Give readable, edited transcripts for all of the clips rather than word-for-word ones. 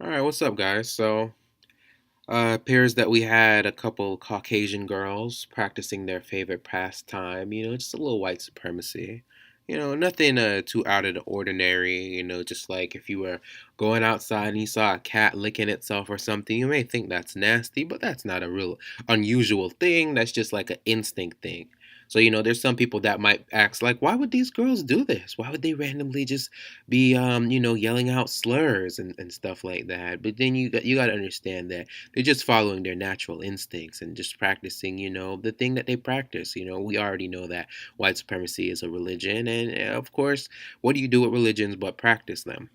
All right, what's up, guys? Appears that we had a couple Caucasian girls practicing their favorite pastime, just a little white supremacy. Nothing too out of the ordinary, just like if you were going outside and you saw a cat licking itself or something, you may think that's nasty, but that's not a real unusual thing. That's just like an instinct thing. So, there's some people that might ask, like, why would these girls do this? Why would they randomly just be, yelling out slurs and stuff like that? But then you got to understand that they're just following their natural instincts and just practicing, the thing that they practice. We already know that white supremacy is a religion, and of course, what do you do with religions but practice them?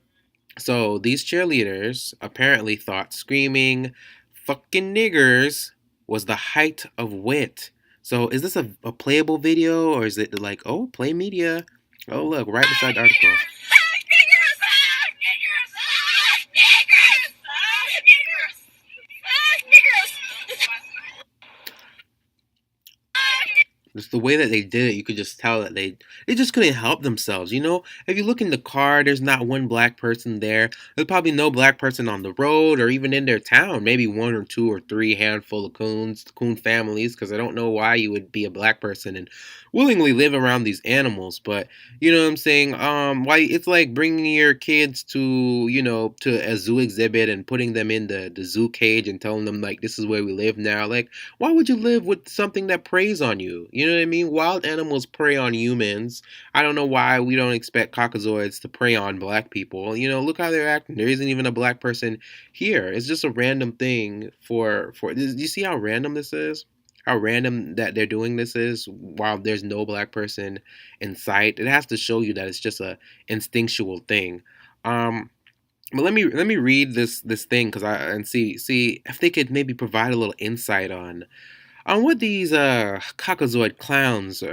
So these cheerleaders apparently thought screaming fucking niggers was the height of wit. So is this a playable video, or is it like, oh, play media? Oh, look, right beside the article. Just the way that they did it, you could just tell that they just couldn't help themselves. If you look in the car, there's not one black person there. There's probably no black person on the road or even in their town. Maybe one or two or three handful of coon families. Because I don't know why you would be a black person and willingly live around these animals. But you know what I'm saying? Why it's like bringing your kids to to a zoo exhibit and putting them in the zoo cage and telling them like this is where we live now. Like, why would you live with something that preys on you? You know what I mean? Wild animals prey on humans. I don't know why we don't expect caucasoids to prey on black people. Look how they're acting. There isn't even a black person here. It's just a random thing for do you see how random this is? How random that they're doing this is while there's no black person in sight. It has to show you that it's just a instinctual thing. Um but let me read this thing because I and see if they could maybe provide a little insight on what these caucasoid clowns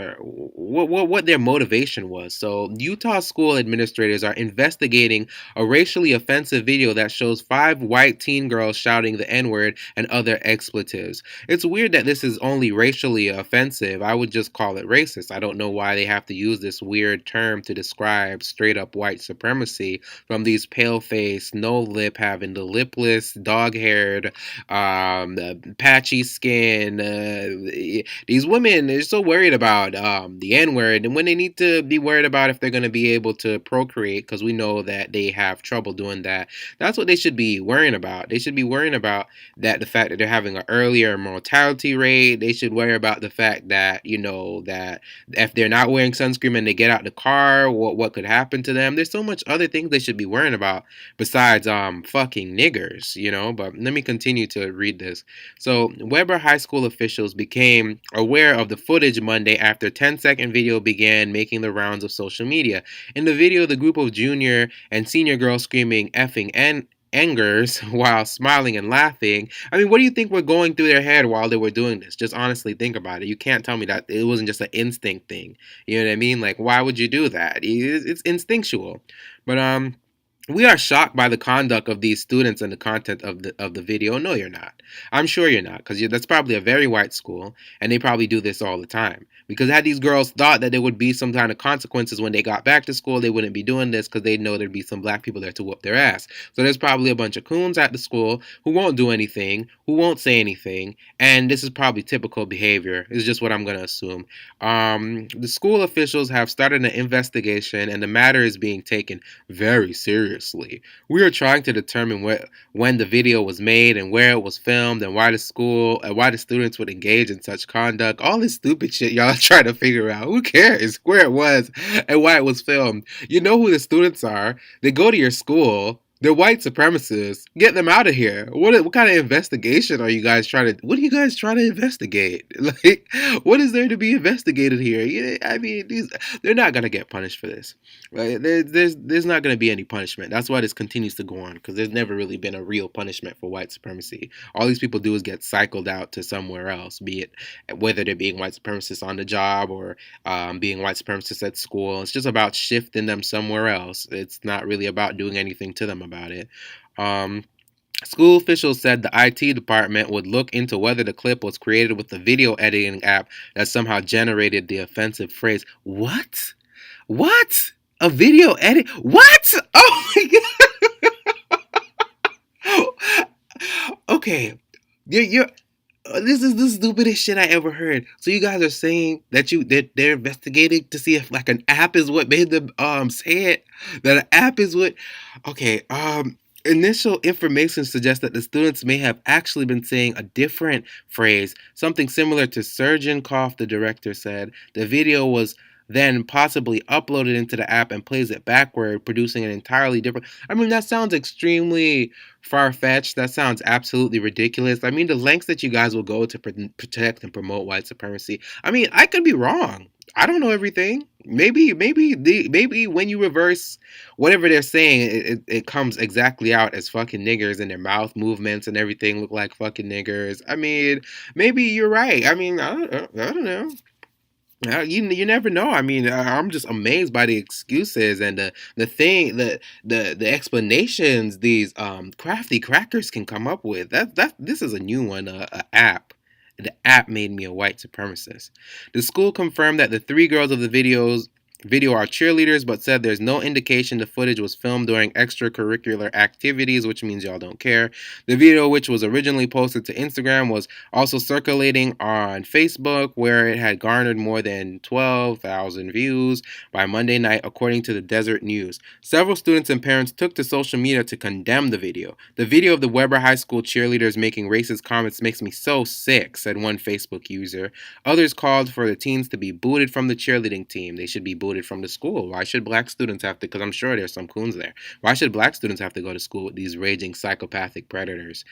what their motivation was. So Utah school administrators are investigating a racially offensive video that shows five white teen girls shouting the N-word and other expletives. It's weird that this is only racially offensive. I would just call it racist. I don't know why they have to use this weird term to describe straight up white supremacy from these pale faced, no lip having the lipless, dog haired, patchy skin. These women are so worried about the N word, and when they need to be worried about if they're going to be able to procreate, because we know that they have trouble doing that. That's what they should be worrying about. They should be worrying about that the fact that they're having an earlier mortality rate. They should worry about the fact that that if they're not wearing sunscreen and they get out the car, what could happen to them. There's so much other things they should be worrying about besides fucking niggers. But let me continue to read this. So, Weber High School officials became aware of the footage Monday after a 10-second video began making the rounds of social media. In the video, the group of junior and senior girls screaming effing and angers while smiling and laughing. I mean, what do you think were going through their head while they were doing this? Just honestly think about it. You can't tell me that it wasn't just an instinct thing. You know what I mean? Like, why would you do that? It's instinctual. But we are shocked by the conduct of these students and the content of the video. No, you're not. I'm sure you're not, because that's probably a very white school, and they probably do this all the time. Because had these girls thought that there would be some kind of consequences when they got back to school, they wouldn't be doing this because they know there'd be some black people there to whoop their ass. So there's probably a bunch of coons at the school who won't do anything, who won't say anything, and this is probably typical behavior. Is just what I'm gonna assume. The school officials have started an investigation, and the matter is being taken very seriously. We are trying to determine when the video was made and where it was filmed and why the school and why the students would engage in such conduct. All this stupid shit y'all trying to figure out. Who cares where it was and why it was filmed? You know who the students are. They go to your school. They're white supremacists. Get them out of here. What kind of investigation are you guys trying to? What are you guys trying to investigate? Like, what is there to be investigated here? I mean, they're not gonna get punished for this. Right? There's not gonna be any punishment. That's why this continues to go on, because there's never really been a real punishment for white supremacy. All these people do is get cycled out to somewhere else, be it whether they're being white supremacists on the job or being white supremacists at school. It's just about shifting them somewhere else. It's not really about doing anything to them about it. Um, School officials said the IT department would look into whether the clip was created with the video editing app that somehow generated the offensive phrase. What? What? A video edit? What? Oh my god! Okay, you're this is the stupidest shit I ever heard. So you guys are saying that they're investigating to see if like an app is what made them say it. That an app is what. Okay. Initial information suggests that the students may have actually been saying a different phrase, something similar to surgeon cough. The director said the video was then possibly uploaded into the app and plays it backward, producing an entirely different. I mean, that sounds extremely far fetched. That sounds absolutely ridiculous. I mean, the lengths that you guys will go to protect and promote white supremacy. I mean, I could be wrong. I don't know everything. Maybe when you reverse whatever they're saying, it comes exactly out as fucking niggers, and their mouth movements and everything look like fucking niggers. I mean, maybe you're right. I mean, I don't know. You never know. I mean, I'm just amazed by the excuses and the explanations these crafty crackers can come up with. That this is a new one, a app. The app made me a white supremacist. The school confirmed that the three girls of the video are cheerleaders, but said there's no indication the footage was filmed during extracurricular activities, which means y'all don't care. The video, which was originally posted to Instagram, was also circulating on Facebook, where it had garnered more than 12,000 views by Monday night, according to the Desert News. Several students and parents took to social media to condemn the video. The video of the Weber High School cheerleaders making racist comments makes me so sick, said one Facebook user. Others called for the teens to be booted from the cheerleading team. They should be booted from the school. Why should black students have to? Because I'm sure there's some coons there. Why should black students have to go to school with these raging psychopathic predators?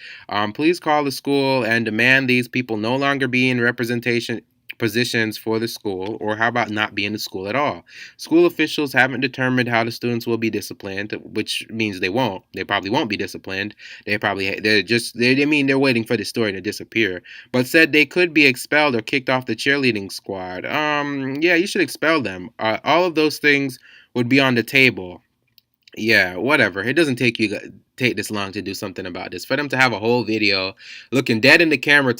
Please call the school and demand these people no longer be in representation positions for the school, or how about not be in the school at all? School officials haven't determined how the students will be disciplined, which means they won't. They probably won't be disciplined. I mean, they're waiting for the story to disappear, but said they could be expelled or kicked off the cheerleading squad. Yeah, you should expel them. All of those things would be on the table. Yeah, whatever. It doesn't take this long to do something about this. For them to have a whole video looking dead in the camera,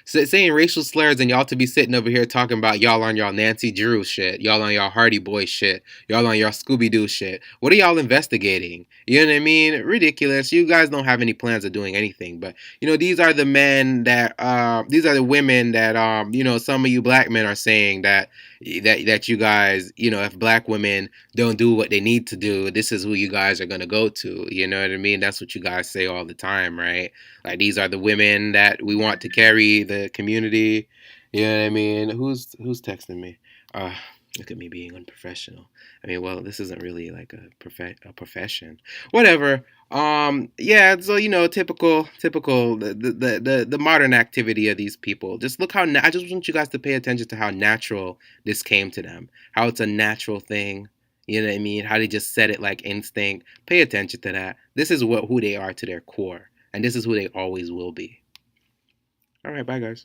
saying racial slurs, and y'all to be sitting over here talking about y'all on y'all Nancy Drew shit, y'all on y'all Hardy Boy shit, y'all on y'all Scooby Doo shit. What are y'all investigating? You know what I mean? Ridiculous. You guys don't have any plans of doing anything. But these are the men that these are the women that some of you black men are saying that you guys, if black women don't do what they need to do, this is who you guys are going to go to. You know what I mean? That's what you guys say all the time, right? Like, these are the women that we want to carry the community. You know what I mean? Who's texting me? Uh, Look at me being unprofessional. I mean, well, this isn't really like a profession. Whatever. Yeah, so typical the modern activity of these people. Just look I just want you guys to pay attention to how natural this came to them. How it's a natural thing. You know what I mean? How they just said it like instinct. Pay attention to that. This is who they are to their core, and this is who they always will be. All right, bye guys.